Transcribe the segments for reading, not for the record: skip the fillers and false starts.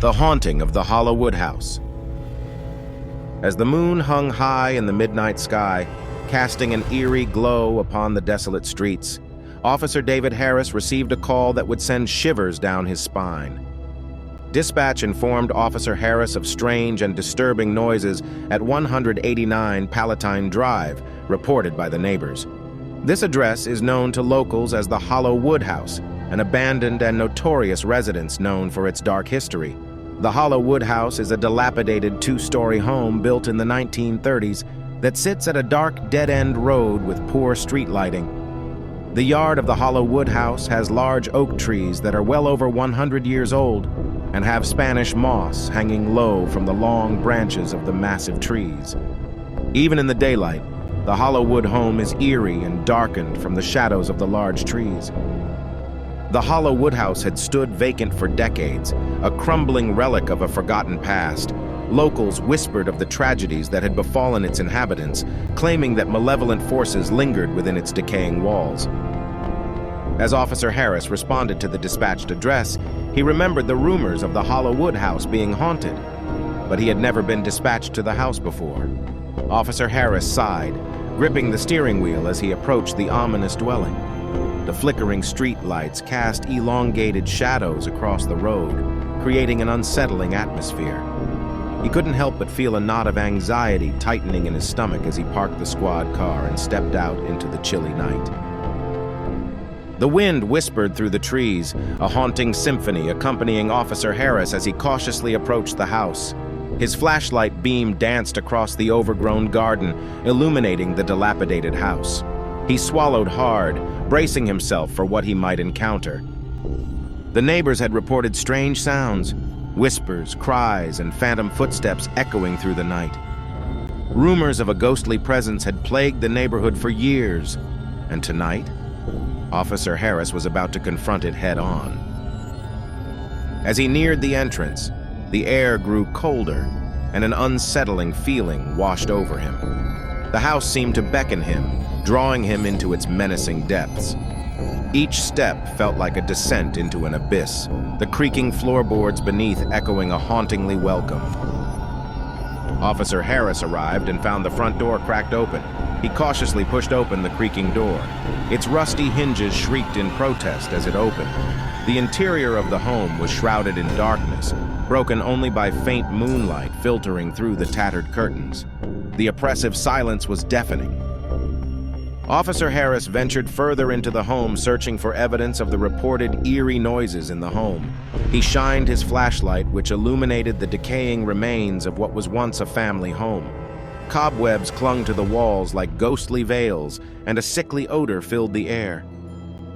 The haunting of the Hollow Woodhouse. As the moon hung high in the midnight sky, casting an eerie glow upon the desolate streets, Officer David Harris received a call that would send shivers down his spine. Dispatch informed Officer Harris of strange and disturbing noises at 189 Palatine Drive, reported by the neighbors. This address is known to locals as the Hollow Woodhouse, an abandoned and notorious residence known for its dark history. The Hollow Woodhouse is a dilapidated two-story home built in the 1930s that sits at a dark dead-end road with poor street lighting. The yard of the Hollow Woodhouse has large oak trees that are well over 100 years old and have Spanish moss hanging low from the long branches of the massive trees. Even in the daylight, the Hollow Wood home is eerie and darkened from the shadows of the large trees. The Hollow Woodhouse had stood vacant for decades, a crumbling relic of a forgotten past. Locals whispered of the tragedies that had befallen its inhabitants, claiming that malevolent forces lingered within its decaying walls. As Officer Harris responded to the dispatched address, he remembered the rumors of the Hollow Woodhouse being haunted, but he had never been dispatched to the house before. Officer Harris sighed, gripping the steering wheel as he approached the ominous dwelling. The flickering street lights cast elongated shadows across the road, creating an unsettling atmosphere. He couldn't help but feel a knot of anxiety tightening in his stomach as he parked the squad car and stepped out into the chilly night. The wind whispered through the trees, a haunting symphony accompanying Officer Harris as he cautiously approached the house. His flashlight beam danced across the overgrown garden, illuminating the dilapidated house. He swallowed hard, bracing himself for what he might encounter. The neighbors had reported strange sounds, whispers, cries, and phantom footsteps echoing through the night. Rumors of a ghostly presence had plagued the neighborhood for years, and tonight, Officer Harris was about to confront it head-on. As he neared the entrance, the air grew colder, and an unsettling feeling washed over him. The house seemed to beckon him, drawing him into its menacing depths. Each step felt like a descent into an abyss, the creaking floorboards beneath echoing a hauntingly welcome. Officer Harris arrived and found the front door cracked open. He cautiously pushed open the creaking door. Its rusty hinges shrieked in protest as it opened. The interior of the home was shrouded in darkness, broken only by faint moonlight filtering through the tattered curtains. The oppressive silence was deafening. Officer Harris ventured further into the home, searching for evidence of the reported eerie noises in the home. He shined his flashlight, which illuminated the decaying remains of what was once a family home. Cobwebs clung to the walls like ghostly veils, and a sickly odor filled the air.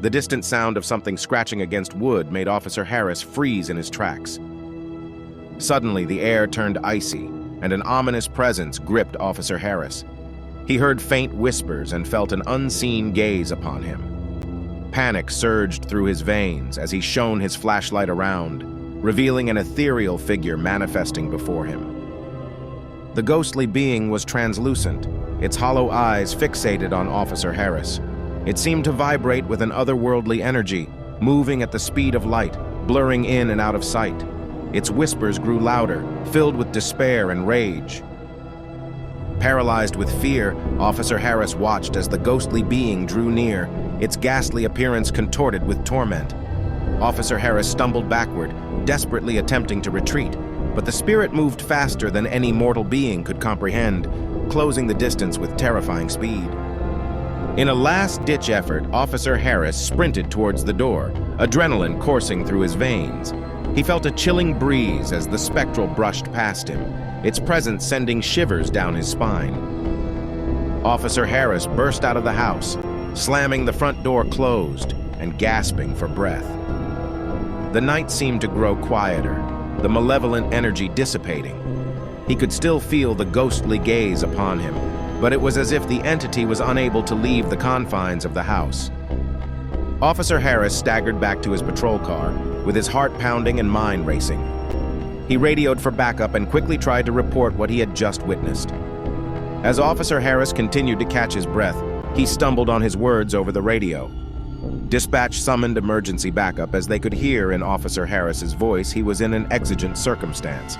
The distant sound of something scratching against wood made Officer Harris freeze in his tracks. Suddenly, the air turned icy, and an ominous presence gripped Officer Harris. He heard faint whispers and felt an unseen gaze upon him. Panic surged through his veins as he shone his flashlight around, revealing an ethereal figure manifesting before him. The ghostly being was translucent, its hollow eyes fixated on Officer Harris. It seemed to vibrate with an otherworldly energy, moving at the speed of light, blurring in and out of sight. Its whispers grew louder, filled with despair and rage. Paralyzed with fear, Officer Harris watched as the ghostly being drew near, its ghastly appearance contorted with torment. Officer Harris stumbled backward, desperately attempting to retreat, but the spirit moved faster than any mortal being could comprehend, closing the distance with terrifying speed. In a last-ditch effort, Officer Harris sprinted towards the door, adrenaline coursing through his veins. He felt a chilling breeze as the spectral brushed past him, its presence sending shivers down his spine. Officer Harris burst out of the house, slamming the front door closed and gasping for breath. The night seemed to grow quieter, the malevolent energy dissipating. He could still feel the ghostly gaze upon him, but it was as if the entity was unable to leave the confines of the house. Officer Harris staggered back to his patrol car, with his heart pounding and mind racing. He radioed for backup and quickly tried to report what he had just witnessed. As Officer Harris continued to catch his breath, he stumbled on his words over the radio. Dispatch summoned emergency backup as they could hear in Officer Harris's voice he was in an exigent circumstance.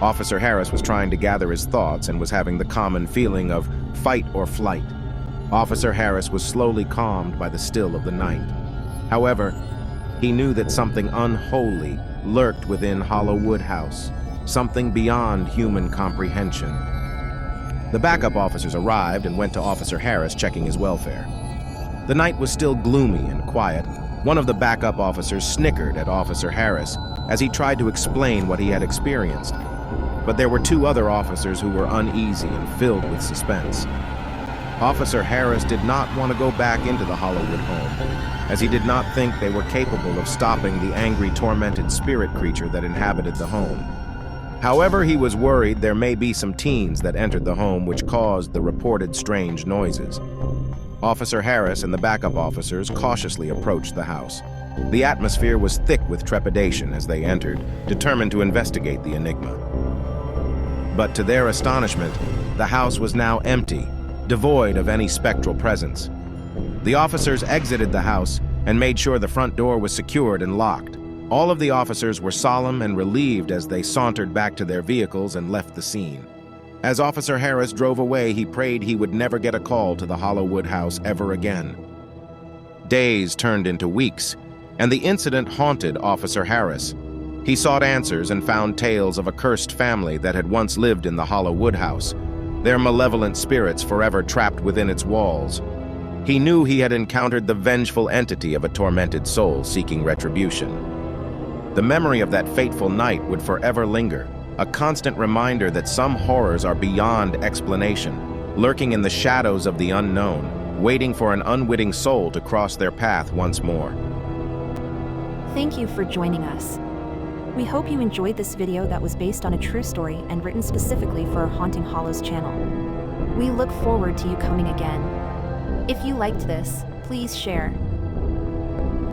Officer Harris was trying to gather his thoughts and was having the common feeling of fight or flight. Officer Harris was slowly calmed by the still of the night. However, he knew that something unholy lurked within Hollow Woodhouse, something beyond human comprehension. The backup officers arrived and went to Officer Harris, checking his welfare. The night was still gloomy and quiet. One of the backup officers snickered at Officer Harris as he tried to explain what he had experienced. But there were two other officers who were uneasy and filled with suspense. Officer Harris did not want to go back into the Hollywood home, as he did not think they were capable of stopping the angry, tormented spirit creature that inhabited the home. However, he was worried there may be some teens that entered the home which caused the reported strange noises. Officer Harris and the backup officers cautiously approached the house. The atmosphere was thick with trepidation as they entered, determined to investigate the enigma. But to their astonishment, the house was now empty, devoid of any spectral presence. The officers exited the house and made sure the front door was secured and locked. All of the officers were solemn and relieved as they sauntered back to their vehicles and left the scene. As Officer Harris drove away, he prayed he would never get a call to the Hollow Woodhouse ever again. Days turned into weeks, and the incident haunted Officer Harris. He sought answers and found tales of a cursed family that had once lived in the Hollow Woodhouse, their malevolent spirits forever trapped within its walls. He knew he had encountered the vengeful entity of a tormented soul seeking retribution. The memory of that fateful night would forever linger, a constant reminder that some horrors are beyond explanation, lurking in the shadows of the unknown, waiting for an unwitting soul to cross their path once more. Thank you for joining us. We hope you enjoyed this video that was based on a true story and written specifically for our Haunting Hollows channel. We look forward to you coming again. If you liked this, please share,